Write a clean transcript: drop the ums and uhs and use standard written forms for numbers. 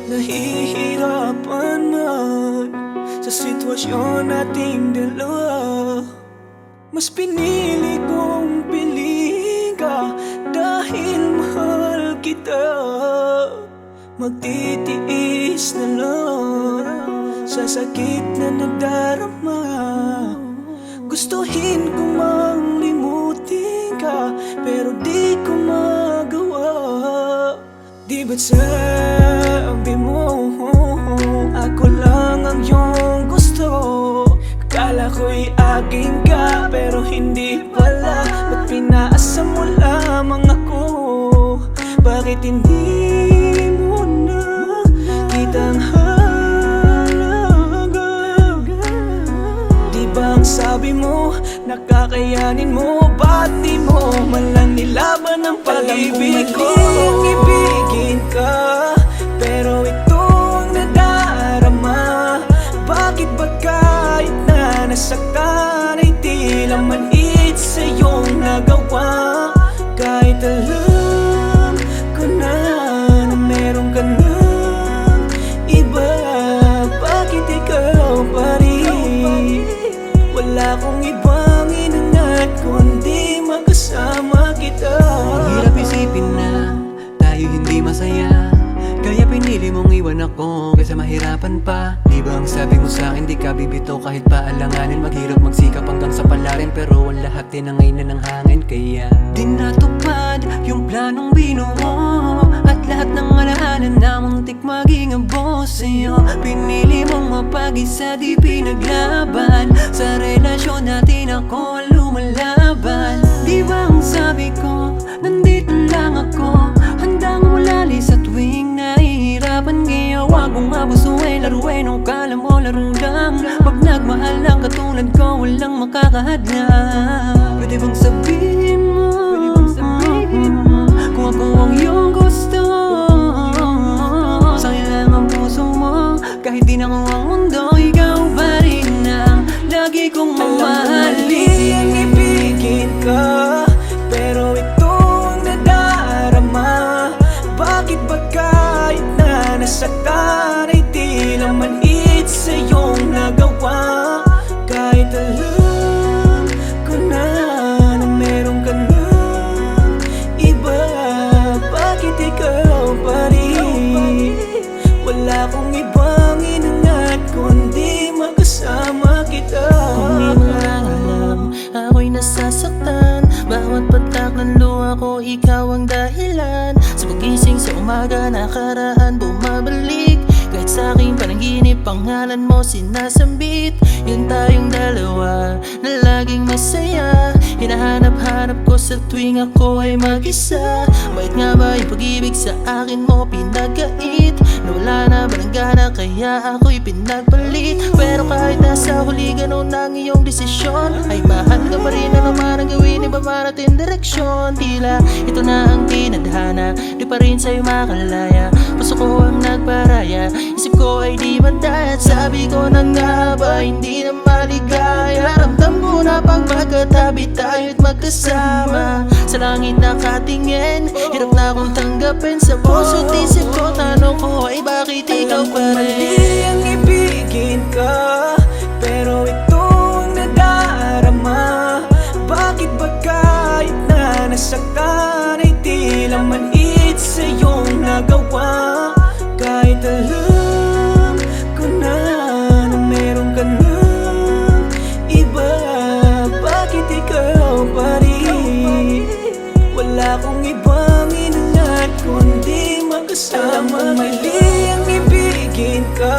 Nahihirapan man sa sitwasyon nating dalawa. Mas pinili kong piliin ka dahil mahal kita. Magtitiis na lang sa sakit na nagdarama. Gustuhin ko mang limutin ka, pero di ko magawa. Di ba't sabi mo ako lang ang iyong gusto? Akala ko'y aking ka, pero hindi pala. Ba't pinaasa mo lamang ako? Bakit hindi mo na kitang halaga? Di ba ang sabi mo, nakakayanin mo? Ba't di mo man lang nilaban ang pag-ibig ko? Alam kong ibigin ka, pero ito ang nadarama. Bakit ba kahit na nasaktan ay tila maliit sa iyong nagawa? Kahit alam ko na meron ka ng iba, bakit ikaw pa rin? Wala akong ibang inangat kundi magkasama kita. Ang hirap isipin na tayo hindi masaya, kaya pinili mong iwan ako kaysa mahirapan pa. Di ba ang sabi mo sa'kin di ka bibito kahit paalanganin? Maghirap magsikap hanggang sa palarin, pero ang lahat tinangay na ng hangin. Kaya di natupad yung planong binuo, at lahat ng alaanan na muntik maging abo sa'yo. Pinili mong mapag-isa di pinaglaban, sa relasyon natin ako ang lumalaban. Di ba ang sabi ko, nandito lang ako, handang umulali sa tuwing nahihirapan. Kaya wag mong abusuin, laruin o kala mo laro lang. Pag nagmahal lang katulad ko, walang makakahadlang. Pwede bang sabihin mo kung ako ang iyong gusto? Sa'kin lang ang puso mo, kahit di na ko ang mundo, ikaw pa rin ang lagi kong mamahalin. Ang ibigin ka, pero ito ang nadarama. Bakit ba kahit na nasaktan ay tila maliit sa iyong nagawa? Kahit alam ko na meron ka ng iba, bakit ikaw pa rin? Wala akong ibang inangat kundi magkasama kita. Kung di mo lang alam, ako'y nasasaktan. Bawat patak ng luha ko, ikaw ang dahilan. Sa pagising sa umaga, nakaraan bumabalik. Kahit sa aking panaginip, pangalan mo sinasambit. Yun tayong dalawa na laging masaya, hinahanap-hanap ko sa tuwing ako ay mag-isa. Bakit nga ba yung pag-ibig sa akin mo pinagkait? Nawala na ba ng gana kaya ako'y pinagpalit? Pero kahit nasa huli ganun ang iyong desisyon, ay mahal ka pa rin. Ano man ang gawin, iba marating direksyon. Tila ito na ang tinadhana, di pa rin sa'yo makalaya. Puso ko ang nagparaya, isip ko ay di mandaya. At sabi ko na nga ba, hindi na maligaya. Ramdam ko na pag magkatabi tayo't magkasama. Sa langit nakatingin, hirap na akong tanggapin. Sa puso't isip ko, tanong ko ay bakit ikaw pa rin? Mali ang ibigin ka, pero ito ang nadarama. Bakit ba kahit na nasaktan ay tila maliit sa iyong nagawa? Kahit alam ko na meron ka ng iba, bakit ikaw pa rin? Wala akong ibang inangat kundi magkasama. Alam mo mali ang ibigin ka,